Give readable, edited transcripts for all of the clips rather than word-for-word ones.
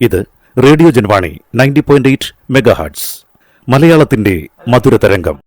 ഇത് radio Janvani 90.8 megahertz മലയാളത്തിന്റെ മധുരതരംഗം.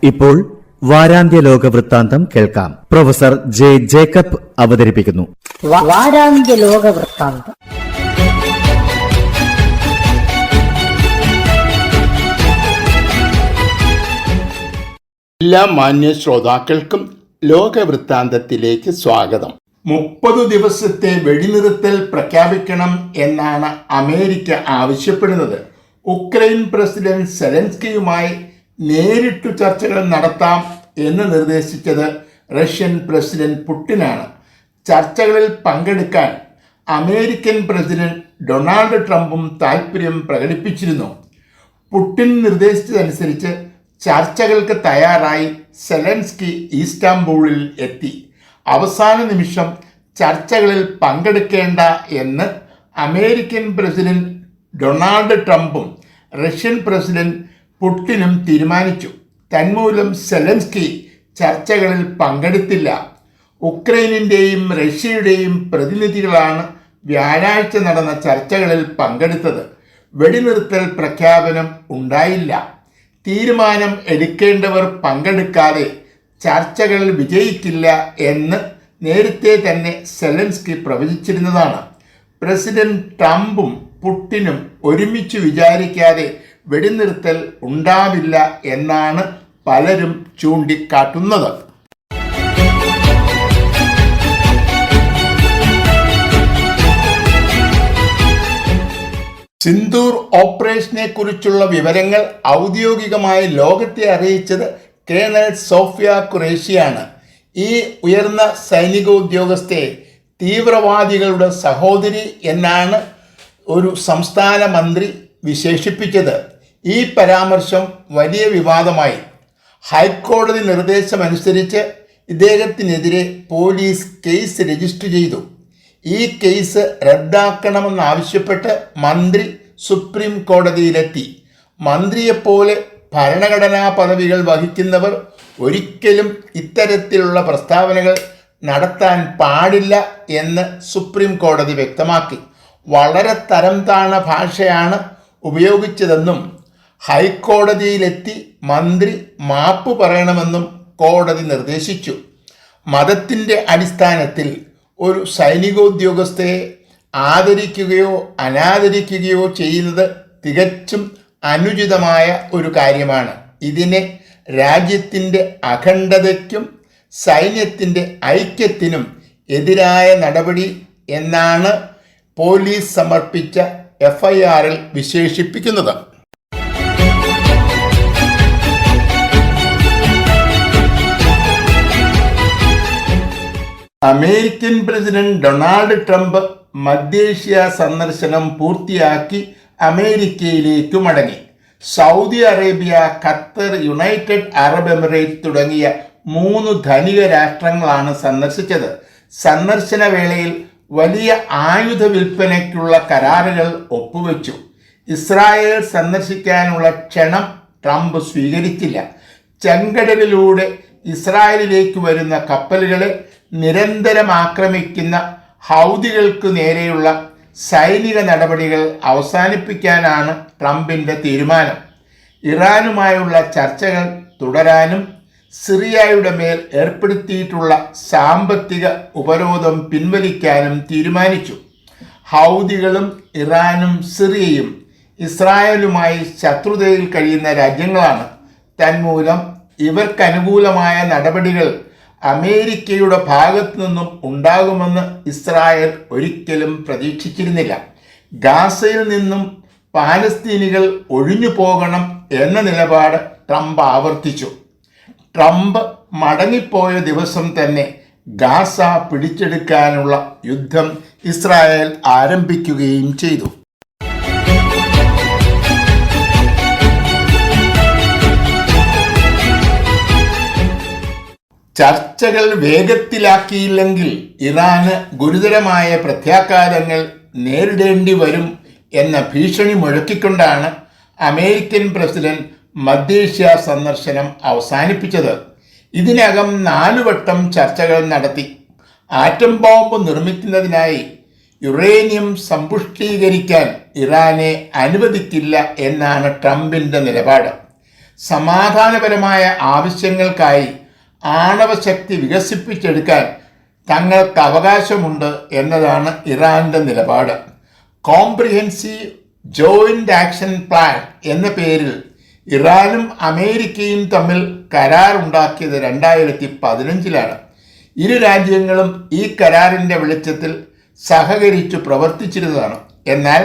ഇപ്പോൾ വാരാന്ത്യ ലോക വൃത്താന്തം കേൾക്കാം. പ്രൊഫസർ ജെ ജേക്കബ് അവതരിപ്പിക്കുന്നു. വാരാന്ത്യ ലോക വൃത്താന്തം. എല്ലാ മാന്യ ശ്രോതാക്കൾക്കും ലോകവൃത്താന്തത്തിലേക്ക് സ്വാഗതം. 30 ദിവസത്തെ വെടിനിർത്തൽ പ്രഖ്യാപിക്കണം എന്നാണ് അമേരിക്ക ആവശ്യപ്പെടുന്നത്. ഉക്രൈൻ പ്രസിഡന്റ് സെലൻസ്കിയുമായി നേരിട്ടു ചർച്ചകൾ നടത്താം എന്ന് നിർദ്ദേശിച്ചത് റഷ്യൻ പ്രസിഡന്റ് പുടിനാണ്. ചർച്ചകളിൽ പങ്കെടുക്കാൻ അമേരിക്കൻ പ്രസിഡന്റ് ഡൊണാൾഡ് ട്രംപും താൽപ്പര്യം പ്രകടിപ്പിച്ചിരുന്നു. പുടിൻ നിർദ്ദേശിച്ചതനുസരിച്ച് ചർച്ചകൾക്ക് തയ്യാറായി സെലൻസ്കി ഇസ്താംബൂളിൽ എത്തി. അവസാന നിമിഷം ചർച്ചകളിൽ പങ്കെടുക്കേണ്ട എന്ന് അമേരിക്കൻ പ്രസിഡന്റ് ഡൊണാൾഡ് ട്രംപും റഷ്യൻ പ്രസിഡന്റ് പുടിനും തീരുമാനിച്ചു. തന്മൂലം സെലൻസ്കി ചർച്ചകളിൽ പങ്കെടുത്തില്ല. ഉക്രൈനിൻ്റെയും റഷ്യയുടെയും പ്രതിനിധികളാണ് വ്യാഴാഴ്ച നടന്ന ചർച്ചകളിൽ പങ്കെടുത്തത്. വെടിനിർത്തൽ പ്രഖ്യാപനം ഉണ്ടായില്ല. തീരുമാനം എടുക്കേണ്ടവർ പങ്കെടുക്കാതെ ചർച്ചകൾ വിജയിക്കില്ല എന്ന് നേരത്തെ തന്നെ സെലൻസ്കി പ്രവചിച്ചിരുന്നതാണ്. പ്രസിഡന്റ് ട്രംപും പുടിനും ഒരുമിച്ച് വിചാരിക്കാതെ വെടിനിർത്തൽ ഉണ്ടാവില്ല എന്നാണ് പലരും ചൂണ്ടിക്കാട്ടുന്നത്. സിന്ദൂർ ഓപ്പറേഷനെ കുറിച്ചുള്ള വിവരങ്ങൾ ഔദ്യോഗികമായി ലോകത്തെ അറിയിച്ചത് കേണൽ സോഫിയ ഖുറേഷിയാണ്. ഈ ഉയർന്ന സൈനികോദ്യോഗസ്ഥയെ തീവ്രവാദികളുടെ സഹോദരി എന്നാണ് ഒരു സംസ്ഥാന മന്ത്രി വിശേഷിപ്പിച്ചത്. ഈ പരാമർശം വലിയ വിവാദമായി. ഹൈക്കോടതി നിർദ്ദേശമനുസരിച്ച് ഇദ്ദേഹത്തിനെതിരെ പോലീസ് കേസ് രജിസ്റ്റർ ചെയ്തു. ഈ കേസ് റദ്ദാക്കണമെന്നാവശ്യപ്പെട്ട് മന്ത്രി സുപ്രീം കോടതിയിലെത്തി. മന്ത്രിയെപ്പോലെ ഭരണഘടനാ പദവികൾ വഹിക്കുന്നവർ ഒരിക്കലും ഇത്തരത്തിലുള്ള പ്രസ്താവനകൾ നടത്താൻ പാടില്ല എന്ന് സുപ്രീം കോടതി വ്യക്തമാക്കി. വളരെ തരം താണ ഭാഷയാണ് ഉപയോഗിച്ചതെന്നും ഹൈക്കോടതിയിലെത്തി മന്ത്രി മാപ്പ് പറയണമെന്നും കോടതി നിർദ്ദേശിച്ചു. മതത്തിൻ്റെ അടിസ്ഥാനത്തിൽ ഒരു സൈനികോദ്യോഗസ്ഥയെ ആദരിക്കുകയോ അനാദരിക്കുകയോ ചെയ്യുന്നത് തികച്ചും അനുചിതമായ ഒരു കാര്യമാണ്. ഇതിനെ രാജ്യത്തിൻ്റെ അഖണ്ഡതയ്ക്കും സൈന്യത്തിൻ്റെ ഐക്യത്തിനും എതിരായ നടപടി എന്നാണ് പോലീസ് സമർപ്പിച്ച FIRൽ വിശേഷിപ്പിക്കുന്നത്. അമേരിക്കൻ പ്രസിഡന്റ് ഡൊണാൾഡ് ട്രംപ് മധ്യേഷ്യ സന്ദർശനം പൂർത്തിയാക്കി അമേരിക്കയിലേക്ക് മടങ്ങി. Saudi Arabia, Qatar, United Arab Emirates തുടങ്ങിയ 3 ധനിക രാഷ്ട്രങ്ങളാണ് സന്ദർശിച്ചത്. സന്ദർശന വേളയിൽ വലിയ ആയുധ വിൽപ്പനയ്ക്കുള്ള കരാറുകൾ ഒപ്പുവെച്ചു. ഇസ്രായേൽ സന്ദർശിക്കാനുള്ള ക്ഷണം ട്രംപ് സ്വീകരിച്ചില്ല. ചെങ്കടലിലൂടെ ഇസ്രായേലിലേക്ക് വരുന്ന കപ്പലുകളെ നിരന്തരം ആക്രമിക്കുന്ന ഹൗദികൾക്ക് നേരെയുള്ള സൈനിക നടപടികൾ അവസാനിപ്പിക്കാനാണ് ട്രംപിൻ്റെ തീരുമാനം. ഇറാനുമായുള്ള ചർച്ചകൾ തുടരാനും സിറിയയുടെ മേൽ ഏർപ്പെടുത്തിയിട്ടുള്ള സാമ്പത്തിക ഉപരോധം പിൻവലിക്കാനും തീരുമാനിച്ചു. ഹൗദികളും ഇറാനും സിറിയയും ഇസ്രായേലുമായി ശത്രുതയിൽ കഴിയുന്ന രാജ്യങ്ങളാണ്. തന്മൂലം ഇവർക്കനുകൂലമായ നടപടികൾ അമേരിക്കയുടെ ഭാഗത്തു നിന്നും ഉണ്ടാകുമെന്ന് ഇസ്രായേൽ ഒരിക്കലും പ്രതീക്ഷിച്ചിരുന്നില്ല. ഗാസയിൽ നിന്നും പാലസ്തീനികൾ ഒഴിഞ്ഞു പോകണം എന്ന നിലപാട് ട്രംപ് ആവർത്തിച്ചു. ട്രംപ് മടങ്ങിപ്പോയ ദിവസം തന്നെ ഗാസ പിടിച്ചെടുക്കാനുള്ള യുദ്ധം ഇസ്രായേൽ ആരംഭിക്കുകയും ചെയ്തു. ചർച്ചകൾ വേഗത്തിലാക്കിയില്ലെങ്കിൽ ഇറാന് ഗുരുതരമായ പ്രത്യാഘാതങ്ങൾ നേരിടേണ്ടി വരും എന്ന ഭീഷണി മുഴക്കിക്കൊണ്ടാണ് അമേരിക്കൻ പ്രസിഡന്റ് മധ്യേഷ്യ സന്ദർശനം അവസാനിപ്പിച്ചത്. ഇതിനകം 4 വട്ടം ചർച്ചകൾ നടത്തി. ആറ്റം ബോംബ് നിർമ്മിക്കുന്നതിനായി യുറേനിയം സമ്പുഷ്ടീകരിക്കാൻ ഇറാനെ അനുവദിക്കില്ല എന്നാണ് ട്രംപിൻ്റെ നിലപാട്. സമാധാനപരമായ ആവശ്യങ്ങൾക്കായി ആണവശക്തി വികസിപ്പിച്ചെടുക്കാൻ തങ്ങൾക്ക് അവകാശമുണ്ട് എന്നതാണ് ഇറാന്റെ നിലപാട്. കോംപ്രിഹെൻസീവ് ജോയിന്റ് ആക്ഷൻ പ്ലാൻ എന്ന പേരിൽ ഇറാനും അമേരിക്കയും തമ്മിൽ കരാറുണ്ടാക്കിയത് 2015-ലാണ്. ഇരു രാജ്യങ്ങളും ഈ കരാറിൻ്റെ വെളിച്ചത്തിൽ സഹകരിച്ചു പ്രവർത്തിച്ചിരുന്നതാണ്. എന്നാൽ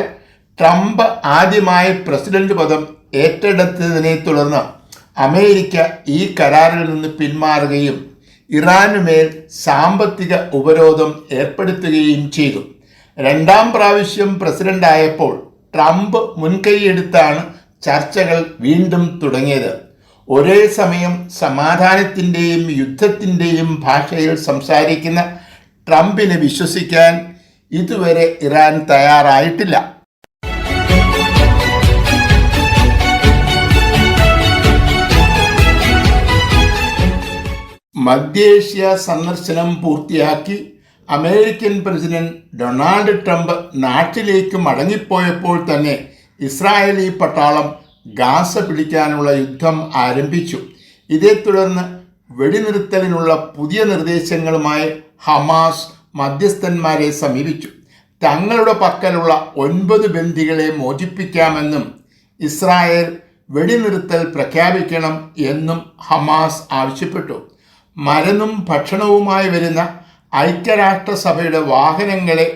ട്രംപ് ആദ്യമായി പ്രസിഡന്റ് പദം ഏറ്റെടുത്തതിനെ തുടർന്ന് അമേരിക്ക ഈ കരാറിൽ നിന്ന് പിന്മാറുകയും ഇറാനുമേൽ സാമ്പത്തിക ഉപരോധം ഏർപ്പെടുത്തുകയും ചെയ്തു. 2ാം പ്രാവശ്യം പ്രസിഡന്റായപ്പോൾ ട്രംപ് മുൻകൈയെടുത്താണ് ചർച്ചകൾ വീണ്ടും തുടങ്ങിയത്. ഒരേ സമയം സമാധാനത്തിൻ്റെയും യുദ്ധത്തിൻ്റെയും ഭാഷയിൽ സംസാരിക്കുന്ന ട്രംപിനെ വിശ്വസിക്കാൻ ഇതുവരെ ഇറാൻ തയ്യാറായിട്ടില്ല. മധ്യേഷ്യ സന്ദർശനം പൂർത്തിയാക്കി അമേരിക്കൻ പ്രസിഡന്റ് ഡൊണാൾഡ് ട്രംപ് നാട്ടിലേക്ക് മടങ്ങിപ്പോയപ്പോൾ തന്നെ ഇസ്രായേലി പട്ടാളം ഗാസ പിടിക്കാനുള്ള യുദ്ധം ആരംഭിച്ചു. ഇതേ തുടർന്ന് വെടിനിർത്തലിനുള്ള പുതിയ നിർദ്ദേശങ്ങളുമായി ഹമാസ് മധ്യസ്ഥന്മാരെ സമീപിച്ചു. തങ്ങളുടെ പക്കലുള്ള 9 ബന്ദികളെ മോചിപ്പിക്കാമെന്നും ഇസ്രായേൽ വെടിനിർത്തൽ പ്രഖ്യാപിക്കണം എന്നും ഹമാസ് ആവശ്യപ്പെട്ടു. മരുന്നും ഭക്ഷണവുമായി വരുന്ന ഐക്യരാഷ്ട്രസഭയുടെ വാഹനങ്ങളെ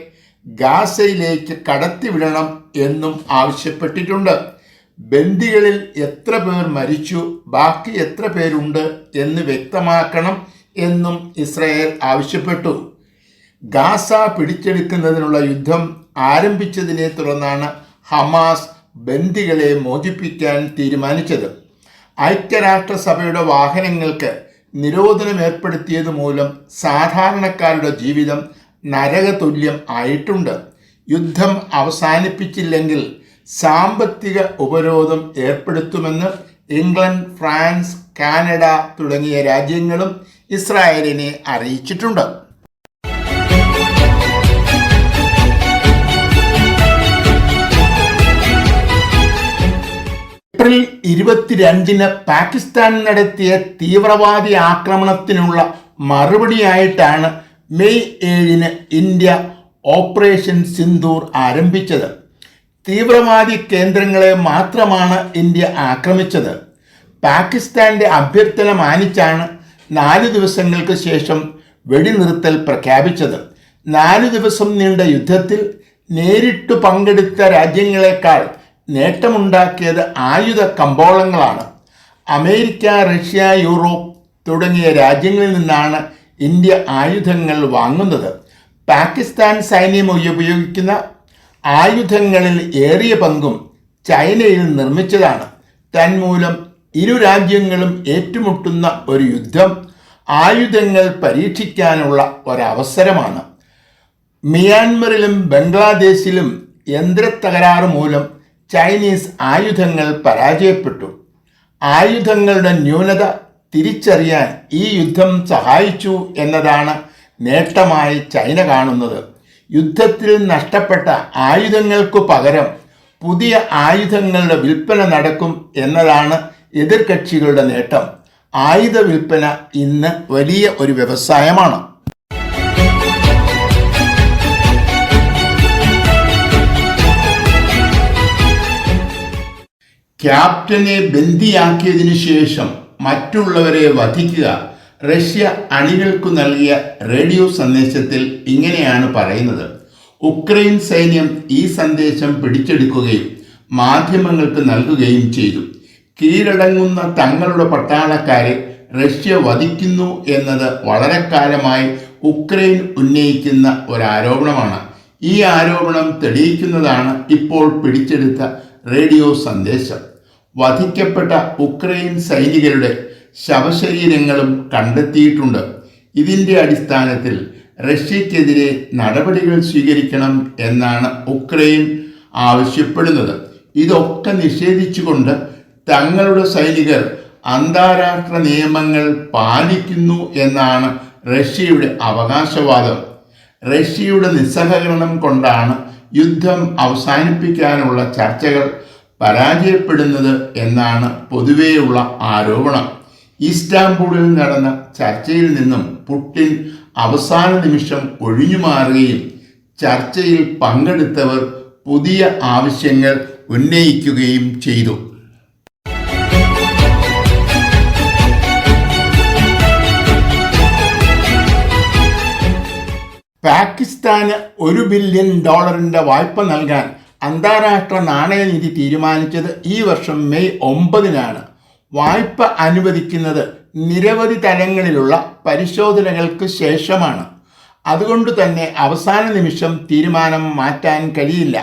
ഗാസയിലേക്ക് കടത്തിവിടണം എന്നും ആവശ്യപ്പെട്ടിട്ടുണ്ട്. ബന്ദികളിൽ എത്ര പേർ മരിച്ചു, ബാക്കി എത്ര പേരുണ്ട് എന്ന് വ്യക്തമാക്കണം എന്നും ഇസ്രായേൽ ആവശ്യപ്പെട്ടു. ഗാസ പിടിച്ചെടുക്കുന്നതിനുള്ള യുദ്ധം ആരംഭിച്ചതിനെ തുടർന്നാണ് ഹമാസ് ബന്ദികളെ മോചിപ്പിക്കാൻ തീരുമാനിച്ചത്. ഐക്യരാഷ്ട്രസഭയുടെ വാഹനങ്ങൾക്ക് നിരോധനം ഏർപ്പെടുത്തിയത് മൂലം സാധാരണക്കാരുടെ ജീവിതം നരകതുല്യം ആയിട്ടുണ്ട്. യുദ്ധം അവസാനിപ്പിച്ചില്ലെങ്കിൽ സാമ്പത്തിക ഉപരോധം ഏർപ്പെടുത്തുമെന്ന് ഇംഗ്ലണ്ട്, ഫ്രാൻസ്, കാനഡ തുടങ്ങിയ രാജ്യങ്ങളും ഇസ്രായേലിനെ അറിയിച്ചിട്ടുണ്ട്. ഏപ്രിൽ 22-ന് പാകിസ്ഥാൻ നടത്തിയ തീവ്രവാദി ആക്രമണത്തിനുള്ള മറുപടിയായിട്ടാണ് മെയ് 7-ന് ഇന്ത്യ ഓപ്പറേഷൻ സിന്ദൂർ ആരംഭിച്ചത്. തീവ്രവാദി കേന്ദ്രങ്ങളെ മാത്രമാണ് ഇന്ത്യ ആക്രമിച്ചത്. പാകിസ്ഥാന്റെ അഭ്യർത്ഥന മാനിച്ചാണ് 4 ദിവസങ്ങൾക്ക് ശേഷം വെടിനിർത്തൽ പ്രഖ്യാപിച്ചത്. 4 ദിവസം നീണ്ട യുദ്ധത്തിൽ നേരിട്ട് പങ്കെടുത്ത രാജ്യങ്ങളെക്കാൾ നേട്ടമുണ്ടാക്കിയത് ആയുധ കമ്പോളങ്ങളാണ്. അമേരിക്ക, റഷ്യ, യൂറോപ്പ് തുടങ്ങിയ രാജ്യങ്ങളിൽ നിന്നാണ് ഇന്ത്യ ആയുധങ്ങൾ വാങ്ങുന്നത്. പാകിസ്ഥാൻ സൈന്യം ഉപയോഗിക്കുന്ന ആയുധങ്ങളിൽ ഏറിയ പങ്കും ചൈനയിൽ നിർമ്മിച്ചതാണ്. തന്മൂലം ഇരു രാജ്യങ്ങളും ഏറ്റുമുട്ടുന്ന ഒരു യുദ്ധം ആയുധങ്ങൾ പരീക്ഷിക്കാനുള്ള ഒരവസരമാണ്. മിയാൻമറിലും ബംഗ്ലാദേശിലും യന്ത്രത്തകരാറ് മൂലം ചൈനീസ് ആയുധങ്ങൾ പരാജയപ്പെട്ടു. ആയുധങ്ങളുടെ ന്യൂനത തിരിച്ചറിയാൻ ഈ യുദ്ധം സഹായിച്ചു എന്നതാണ് നേട്ടമായി ചൈന കാണുന്നത്. യുദ്ധത്തിൽ നഷ്ടപ്പെട്ട ആയുധങ്ങൾക്കു പകരം പുതിയ ആയുധങ്ങളുടെ വിൽപ്പന നടക്കും എന്നതാണ് എതിർകക്ഷികളുടെ നേട്ടം. ആയുധ വിൽപ്പന ഇന്ന് വലിയ ഒരു വ്യവസായമാണ്. ക്യാപ്റ്റനെ ബന്ദിയാക്കിയതിനു ശേഷം മറ്റുള്ളവരെ വധിക്കുക. റഷ്യ അണികൾക്കു നൽകിയ റേഡിയോ സന്ദേശത്തിൽ ഇങ്ങനെയാണ് പറയുന്നത്. ഉക്രൈൻ സൈന്യം ഈ സന്ദേശം പിടിച്ചെടുക്കുകയും മാധ്യമങ്ങൾക്ക് നൽകുകയും ചെയ്തു. കീഴടങ്ങുന്ന തങ്ങളുടെ പട്ടാളക്കാരെ റഷ്യ വധിക്കുന്നു എന്നത് വളരെ കാലമായി ഉക്രൈൻ ഉന്നയിക്കുന്ന ഒരാരോപണമാണ്. ഈ ആരോപണം തെളിയിക്കുന്നതാണ് ഇപ്പോൾ പിടിച്ചെടുത്ത റേഡിയോ സന്ദേശം. വധിക്കപ്പെട്ട ഉക്രൈൻ സൈനികരുടെ ശവശരീരങ്ങളും കണ്ടെത്തിയിട്ടുണ്ട്. ഇതിൻ്റെ അടിസ്ഥാനത്തിൽ റഷ്യക്കെതിരെ നടപടികൾ സ്വീകരിക്കണം എന്നാണ് ഉക്രൈൻ ആവശ്യപ്പെടുന്നത്. ഇതൊക്കെ നിഷേധിച്ചുകൊണ്ട് തങ്ങളുടെ സൈനികർ അന്താരാഷ്ട്ര നിയമങ്ങൾ പാലിക്കുന്നു എന്നാണ് റഷ്യയുടെ അവകാശവാദം. റഷ്യയുടെ നിസ്സഹകരണം കൊണ്ടാണ് യുദ്ധം അവസാനിപ്പിക്കാനുള്ള ചർച്ചകൾ പരാജയപ്പെടുന്നത് എന്നാണ് പൊതുവെയുള്ള ആരോപണം. ഇസ്താംബൂളിൽ നടന്ന ചർച്ചയിൽ നിന്നും പുടിൻ അവസാന നിമിഷം ഒഴിഞ്ഞുമാറുകയും ചർച്ചയിൽ പങ്കെടുത്തവർ പുതിയ ആവശ്യങ്ങൾ ഉന്നയിക്കുകയും ചെയ്തു. പാകിസ്ഥാന് $1 ബില്യൺ വായ്പ നൽകാൻ അന്താരാഷ്ട്ര നാണയനിധി തീരുമാനിച്ചത് ഈ വർഷം മെയ് 9-നാണ്. വായ്പ അനുവദിക്കുന്നത് നിരവധി തലങ്ങളിലുള്ള പരിശോധനകൾക്ക് ശേഷമാണ്. അതുകൊണ്ട് തന്നെ അവസാന നിമിഷം തീരുമാനം മാറ്റാൻ കഴിയില്ല.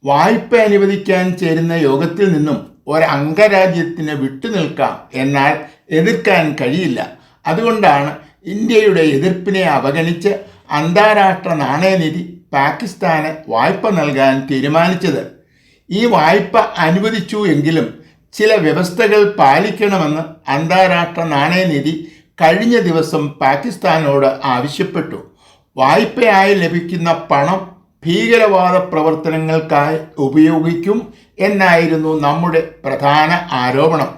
വായ്പ അനുവദിക്കാൻ ചേരുന്ന യോഗത്തിൽ നിന്നും ഒരംഗരാജ്യത്തിന് വിട്ടുനിൽക്കാം, എന്നാൽ എതിർക്കാൻ കഴിയില്ല. അതുകൊണ്ടാണ് ഇന്ത്യയുടെ എതിർപ്പിനെ അവഗണിച്ച് അന്താരാഷ്ട്ര നാണയനിധി പാകിസ്ഥാന് വായ്പ നൽകാൻ തീരുമാനിച്ചത്. ഈ വായ്പ അനുവദിച്ചു എങ്കിലും ചില വ്യവസ്ഥകൾ പാലിക്കണമെന്ന് അന്താരാഷ്ട്ര നാണയനിധി കഴിഞ്ഞ ദിവസം പാകിസ്ഥാനോട് ആവശ്യപ്പെട്ടു. വായ്പയായി ലഭിക്കുന്ന പണം ഭീകരവാദ പ്രവർത്തനങ്ങൾക്കായി ഉപയോഗിക്കും എന്നായിരുന്നു നമ്മുടെ പ്രധാന ആരോപണം.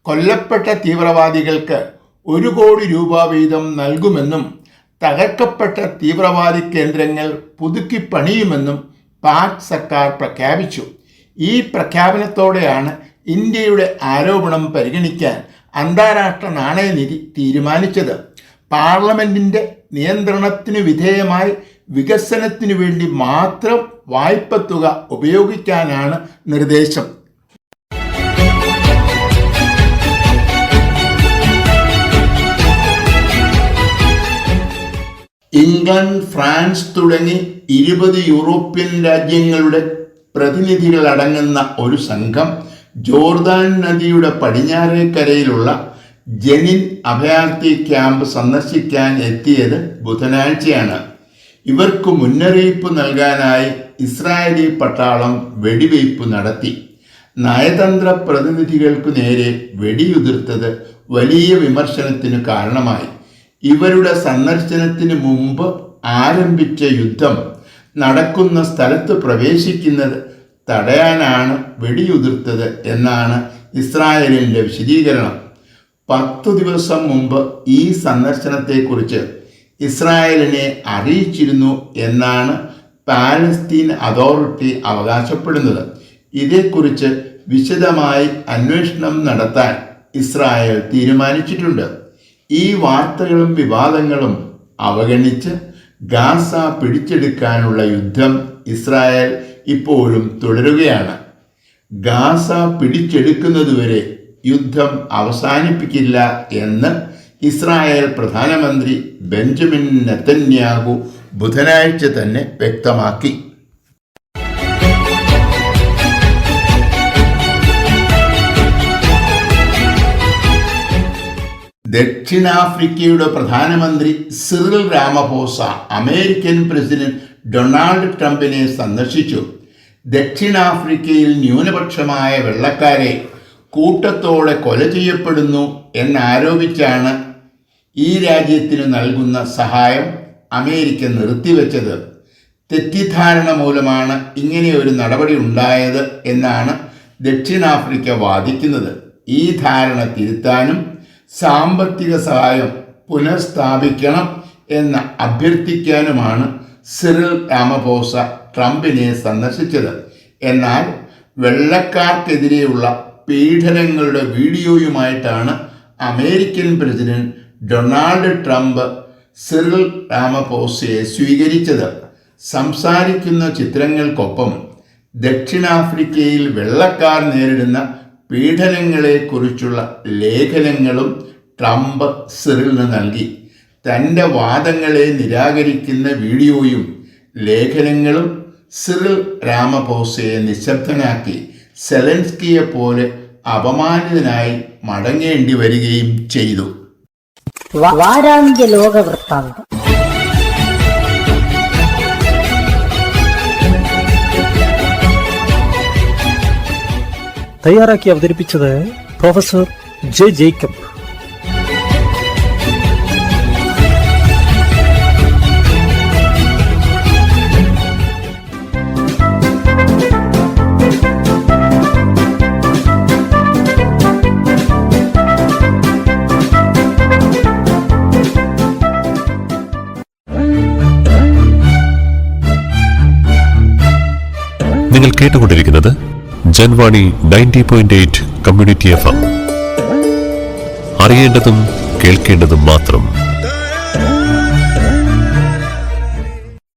കൊല്ലപ്പെട്ട തീവ്രവാദികൾക്ക് $1 കോടി വീതം നൽകുമെന്നും തകർക്കപ്പെട്ട തീവ്രവാദി കേന്ദ്രങ്ങൾ പുതുക്കി പണിയുമെന്നും പാക് സർക്കാർ പ്രഖ്യാപിച്ചു. ഈ പ്രഖ്യാപനത്തോടെയാണ് ഇന്ത്യയുടെ ആരോപണം പരിഗണിക്കാൻ അന്താരാഷ്ട്ര നാണയനിധി തീരുമാനിച്ചത്. പാർലമെന്റിന്റെ നിയന്ത്രണത്തിന് വിധേയമായി വികസനത്തിനു വേണ്ടി മാത്രം വായ്പ തുക ഉപയോഗിക്കാനാണ് നിർദ്ദേശം. ഇംഗ്ലണ്ട്, ഫ്രാൻസ് തുടങ്ങി 20 യൂറോപ്യൻ രാജ്യങ്ങളുടെ പ്രതിനിധികളടങ്ങുന്ന ഒരു സംഘം ജോർദാൻ നദിയുടെ പടിഞ്ഞാറേക്കരയിലുള്ള ജനിൻ അഭയാർത്ഥി ക്യാമ്പ് സന്ദർശിക്കാൻ എത്തിയത് ബുധനാഴ്ചയാണ്. ഇവർക്ക് മുന്നറിയിപ്പ് നൽകാനായി ഇസ്രായേലി പട്ടാളം വെടിവയ്പ് നടത്തി. നയതന്ത്ര പ്രതിനിധികൾക്കു നേരെ വെടിയുതിർത്തത് വലിയ വിമർശനത്തിന് കാരണമായി. ഇവരുടെ സന്ദർശനത്തിന് മുമ്പ് ആരംഭിച്ച യുദ്ധം നടക്കുന്ന സ്ഥലത്ത് പ്രവേശിക്കുന്നത് തടയാനാണ് വെടിയുതിർത്തത് എന്നാണ് ഇസ്രായേലിൻ്റെ വിശദീകരണം. 10 ദിവസം മുമ്പ് ഈ സന്ദർശനത്തെക്കുറിച്ച് ഇസ്രായേലിനെ അറിയിച്ചിരുന്നു എന്നാണ് പാലസ്തീൻ അതോറിറ്റി അവകാശപ്പെടുന്നത്. ഇതേക്കുറിച്ച് വിശദമായി അന്വേഷണം നടത്താൻ ഇസ്രായേൽ തീരുമാനിച്ചിട്ടുണ്ട്. ഈ വാർത്തകളും വിവാദങ്ങളും അവഗണിച്ച് ഗാസ പിടിച്ചെടുക്കാനുള്ള യുദ്ധം ഇസ്രായേൽ ഇപ്പോഴും തുടരുകയാണ്. ഗാസ പിടിച്ചെടുക്കുന്നതുവരെ യുദ്ധം അവസാനിപ്പിക്കില്ല എന്ന് ഇസ്രായേൽ പ്രധാനമന്ത്രി ബെഞ്ചമിൻ നെതന്യാഹു ബുധനാഴ്ച തന്നെ വ്യക്തമാക്കി. ദക്ഷിണാഫ്രിക്കയുടെ പ്രധാനമന്ത്രി Cyril Ramaphosa American president Donald ട്രംപിനെ സന്ദർശിച്ചു. ദക്ഷിണാഫ്രിക്കയിൽ ന്യൂനപക്ഷമായ വെള്ളക്കാരെ കൂട്ടത്തോടെ കൊല ചെയ്യപ്പെടുന്നു എന്നാരോപിച്ചാണ് ഈ രാജ്യത്തിന് നൽകുന്ന സഹായം അമേരിക്ക നിർത്തിവെച്ചത്. തെറ്റിദ്ധാരണ മൂലമാണ് ഇങ്ങനെയൊരു നടപടി ഉണ്ടായത് എന്നാണ് ദക്ഷിണാഫ്രിക്ക വാദിക്കുന്നത്. ഈ ധാരണ തിരുത്താനും സാമ്പത്തിക സഹായം പുനഃസ്ഥാപിക്കണം എന്ന് അഭ്യർത്ഥിക്കാനുമാണ് സിറിൽ രാമഫോസ ട്രംപിനെ സന്ദർശിച്ചത്. എന്നാൽ വെള്ളക്കാർക്കെതിരെയുള്ള പീഡനങ്ങളുടെ വീഡിയോയുമായിട്ടാണ് American president Donald Trump Cyril രാമഫോസയെ സ്വീകരിച്ചത്. സംസാരിക്കുന്ന ചിത്രങ്ങൾക്കൊപ്പം ദക്ഷിണാഫ്രിക്കയിൽ വെള്ളക്കാർ നേരിടുന്ന പീഡനങ്ങളെക്കുറിച്ചുള്ള ലേഖനങ്ങളും ട്രംപ് സിറിലിന് നൽകി. തൻ്റെ വാദങ്ങളെ നിരാകരിക്കുന്ന വീഡിയോയും ലേഖനങ്ങളും സിറിൽ രാമഫോസയെ നിശബ്ദനാക്കി സെലൻസ്കിയെ പോലെ അപമാനിതനായി മടങ്ങേണ്ടി വരികയും ചെയ്തു. വാരാന്ത്യ ലോക വൃത്താന്തം. തയ്യാറാക്കി അവതരിപ്പിച്ചത് പ്രൊഫസർ ജെ ജേക്കബ്. നിങ്ങൾ കേട്ടുകൊണ്ടിരിക്കുന്നത് ജൻവാണി 90.8 കമ്മ്യൂണിറ്റി FM. അറിയേണ്ടതും കേൾക്കേണ്ടതും മാത്രം.